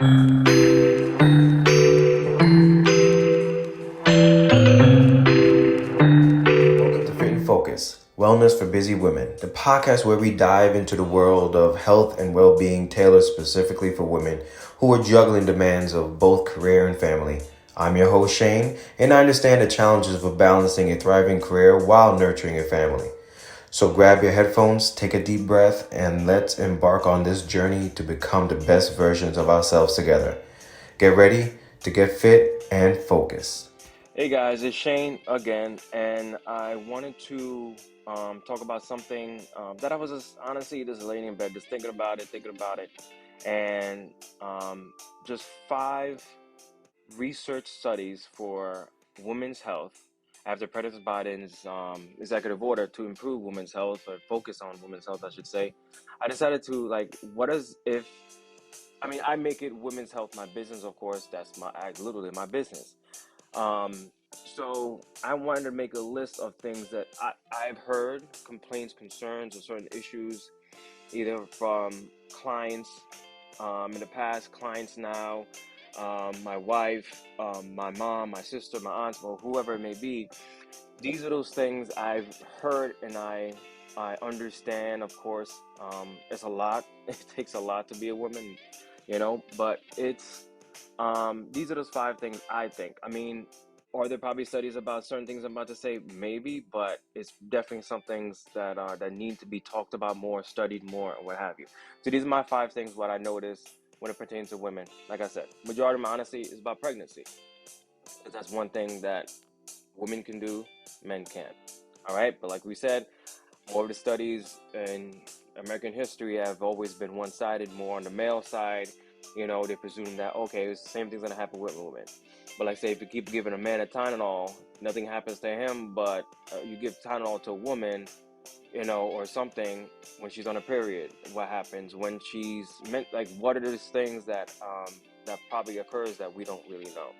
Welcome to Fit and Focus, Wellness for Busy Women, the podcast where we dive into the world of health and well being tailored specifically for women who are juggling demands of both career and family. I'm your host, Shane, and I understand the challenges of balancing a thriving career while nurturing a family. So grab your headphones, take a deep breath, and let's embark on this journey to become the best versions of ourselves together. Get ready to get fit and focus. Hey guys, it's Shane again, and I wanted to talk about something that I was just laying in bed, just thinking about it, and just five research studies for women's health after President Biden's executive order to improve women's health or focus on women's health, I should say. I decided to what is if I make it women's health my business, of course. That's literally my business. Um, so I wanted to make a list of things that I've heard complaints, concerns, or certain issues, either from clients in the past, clients now, my wife, my mom, my sister, my aunts, or whoever it may be. These are those things I've heard and I understand, of course. It's a lot. It takes a lot to be a woman, but these are those five things I think. Are there probably studies about certain things I'm about to say? Maybe, but it's definitely some things that need to be talked about more, studied more, and what have you. So these are my five things what I noticed when it pertains to women. Like I said, majority of my honesty is about pregnancy, because that's one thing that women can do, men can't. All right, but like we said, more of the studies in American history have always been one-sided, more on the male side. They presume that, okay, it's the same thing's gonna happen with women. But like say, if you keep giving a man a Tylenol, nothing happens to him, but you give Tylenol to a woman, or something when she's on a period, what happens when she's meant? Like, what are those things that probably occurs that we don't really know?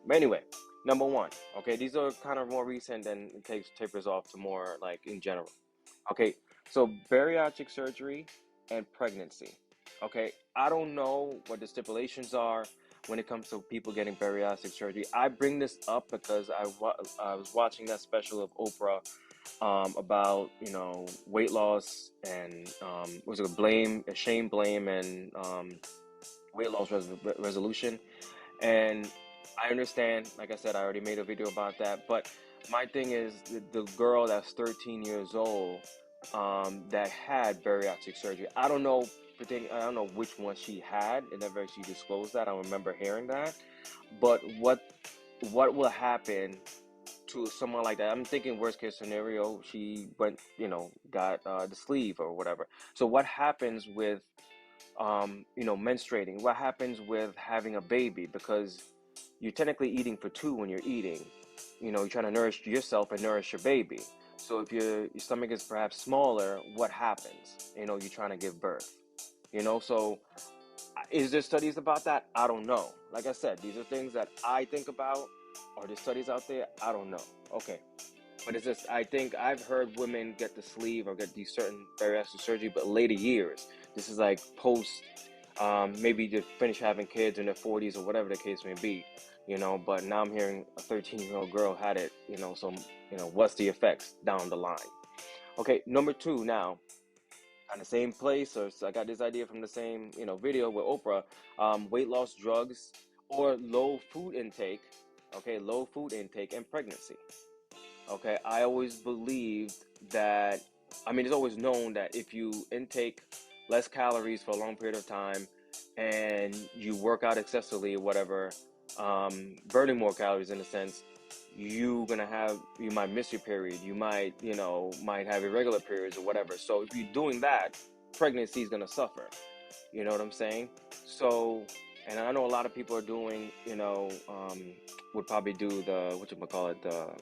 But anyway, number one, okay, these are kind of more recent and it tapers off to more like in general. Okay, so bariatric surgery and pregnancy. Okay, I don't know what the stipulations are when it comes to people getting bariatric surgery. I bring this up because I was watching that special of Oprah about weight loss and was it shame, blame, and weight loss resolution. And I understand, like I said, I already made a video about that. But my thing is the girl that's 13 years old that had bariatric surgery. I don't know which one she had. It never actually disclosed that. I remember hearing that. But what will happen to someone like that? I'm thinking worst case scenario, she went, got the sleeve or whatever. So what happens with menstruating? What happens with having a baby? Because you're technically eating for two when you're eating. You're trying to nourish yourself and nourish your baby. So if your stomach is perhaps smaller, what happens? You're trying to give birth. So is there studies about that? I don't know. Like I said, these are things that I think about. Are there studies out there? I don't know. Okay. But it's just, I think I've heard women get the sleeve or get these certain bariatric surgery, but later years. This is like post, maybe to finish having kids in their 40s or whatever the case may be, But now I'm hearing a 13-year-old girl had it, so, what's the effects down the line? Okay, number two now, on the same place, or so I got this idea from the same, video with Oprah, weight loss drugs or low food intake, okay, low food intake and pregnancy. Okay, I always believed that, it's always known that if you intake less calories for a long period of time and you work out excessively or whatever, burning more calories in a sense, you might miss your period. You might have irregular periods or whatever. So if you're doing that, pregnancy is gonna suffer. You know what I'm saying? So, and I know a lot of people are doing, would probably do the, whatchamacallit, oh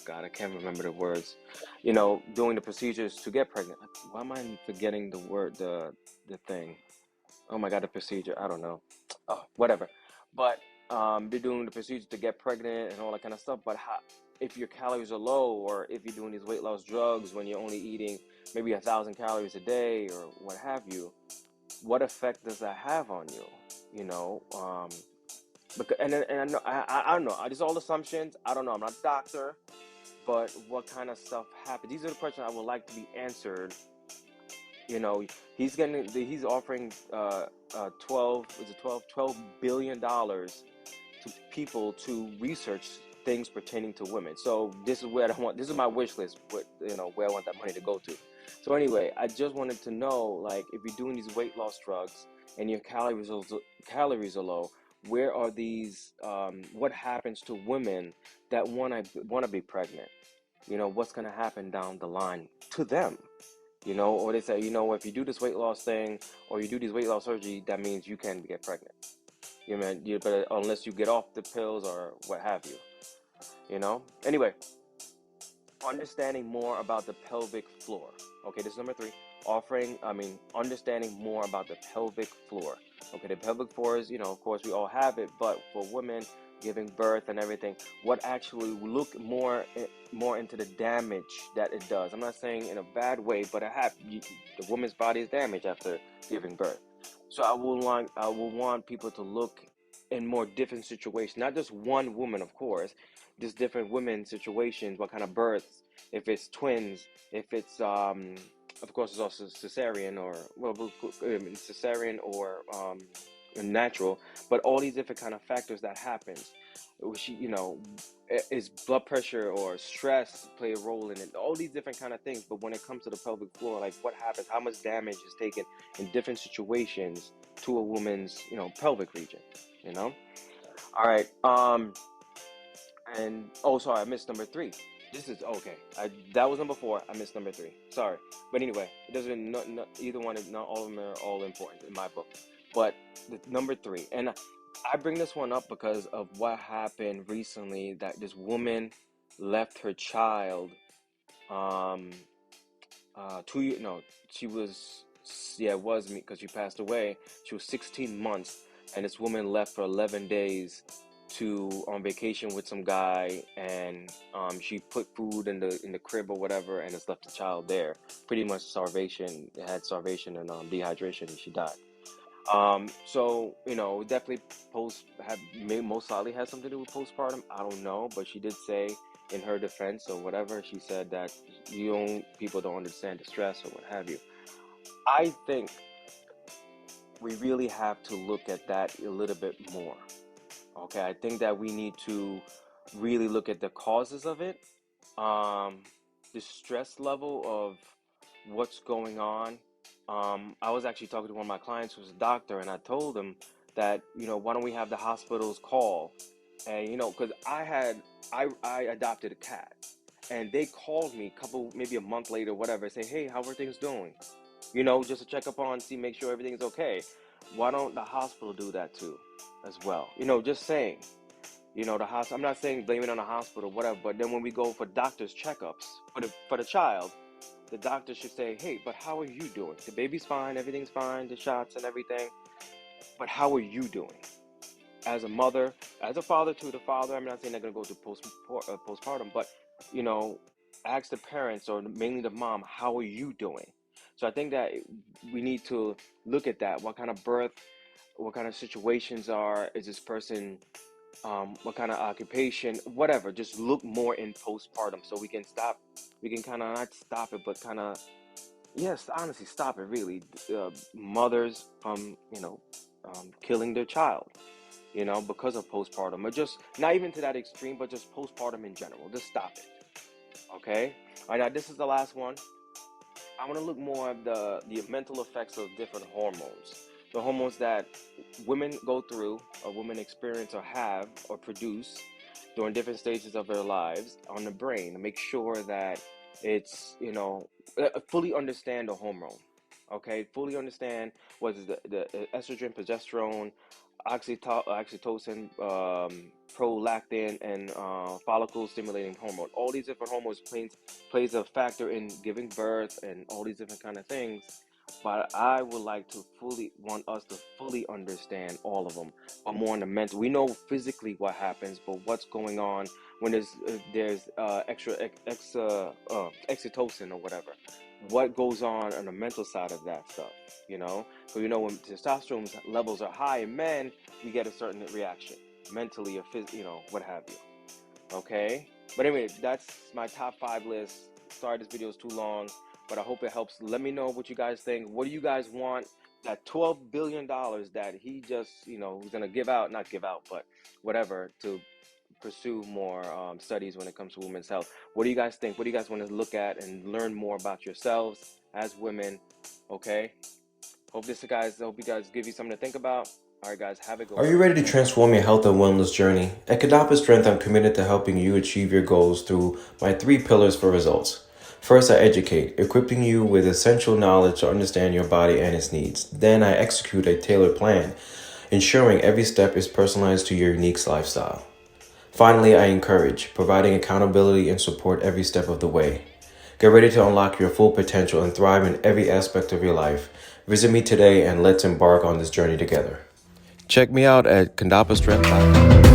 God, I can't remember the words, doing the procedures to get pregnant. Why am I forgetting the word, the thing? Oh my God, the procedure, I don't know. Oh, whatever. But they're doing the procedure to get pregnant and all that kind of stuff. But if your calories are low, or if you're doing these weight loss drugs when you're only eating maybe 1,000 calories a day or what have you, what effect does that have on you? You know, because, and I know, I don't know. These are all assumptions. I don't know. I'm not a doctor, but what kind of stuff happens? These are the questions I would like to be answered. You know, he's offering 12, is it 12 billion dollars to people to research things pertaining to women. So this is where I want. This is my wish list. What, you know, where I want that money to go to. So anyway, I just wanted to know, like, if you're doing these weight loss drugs and your calories are low, where are these? What happens to women that want to be pregnant? You know, what's going to happen down the line to them? You know, or they say, you know, if you do this weight loss thing or you do this weight loss surgery, that means you can get pregnant. You know, but unless you get off the pills or what have you. You know. Anyway, understanding more about the pelvic floor. Okay, this is number 3. Understanding more about the pelvic floor. Okay, the pelvic floor is, you know, of course we all have it, but for women giving birth and everything, what actually look more into the damage that it does. I'm not saying in a bad way, but the woman's body is damaged after giving birth. So I will want people to look in more different situations, not just one woman, of course, just different women situations, what kind of births, if it's twins, if it's of course it's also cesarean or cesarean or natural, but all these different kind of factors that happens, which, you know, is blood pressure or stress play a role in it, all these different kind of things. But when it comes to the pelvic floor, like what happens, how much damage is taken in different situations to a woman's, you know, pelvic region, you know. All right. And oh, sorry, I missed number 3. This is okay. That was number 4. I missed number 3. Sorry, but anyway, it doesn't. Either one is not. All of them are all important in my book. But the number 3, and I bring this one up because of what happened recently. That this woman left her child. Um, 2 years. No, she was. Yeah, it was me because she passed away. She was 16 months, and this woman left for 11 days to on vacation with some guy, and she put food in the crib or whatever, and just left the child there. Pretty much starvation. It had starvation and dehydration, and she died. So, you know, definitely may most likely has something to do with postpartum. I don't know, but she did say in her defense or whatever, she said that people don't understand the stress or what have you. I think we really have to look at that a little bit more. Okay, I think that we need to really look at the causes of it, um, the stress level of what's going on. I was actually talking to one of my clients who's a doctor, and I told him that, you know, why don't we have the hospitals call? And, you know, because I adopted a cat, and they called me maybe a month later, whatever, say, hey, how are things doing? You know, just to check up on, see, make sure everything's okay. Why don't the hospital do that too, as well? You know, just saying. You know, the hospital. I'm not saying blame it on the hospital, whatever. But then when we go for doctors' checkups for the child, the doctor should say, "Hey, but how are you doing? The baby's fine, everything's fine, the shots and everything. But how are you doing? As a mother, as a father to the father. I'm not saying they're gonna go to postpartum, but, you know, ask the parents or mainly the mom, how are you doing? So I think that we need to look at that. What kind of birth? What kind of situations is this person? What kind of occupation, whatever. Just look more in postpartum so we can kind of not stop it, but kind of, yes, honestly, stop it really. Mothers from, you know, killing their child, you know, because of postpartum, or just not even to that extreme, but just postpartum in general. Just stop it, okay? All right, now this is the last one. I want to look more at the mental effects of different hormones. The hormones that women go through, or women experience, or have, or produce during different stages of their lives on the brain, to make sure that it's, you know, fully understand the hormone. Okay, fully understand what is the estrogen, progesterone, oxytocin, prolactin, and follicle stimulating hormone. All these different hormones plays a factor in giving birth and all these different kind of things. but I would like to want us to fully understand all of them, but more on the mental. We know physically what happens, but what's going on when there's oxytocin or whatever. What goes on the mental side of that stuff, you know? So when testosterone levels are high in men, we get a certain reaction mentally or what have you. Okay, but anyway, that's my top 5 list. Sorry this video is too long, but I hope it helps. Let me know what you guys think. What do you guys want that $12 billion that he just he's gonna not give out, but whatever, to pursue more studies when it comes to women's health? What do you guys think? What do you guys want to look at and learn more about yourselves as women? Okay, hope you guys give you something to think about. All right, guys, have a good Are one. you ready to transform your health and wellness journey? At Condappa Strength, I'm committed to helping you achieve your goals through my 3 pillars for results. First, I educate, equipping you with essential knowledge to understand your body and its needs. Then, I execute a tailored plan, ensuring every step is personalized to your unique lifestyle. Finally, I encourage, providing accountability and support every step of the way. Get ready to unlock your full potential and thrive in every aspect of your life. Visit me today and let's embark on this journey together. Check me out at condappastrength.com.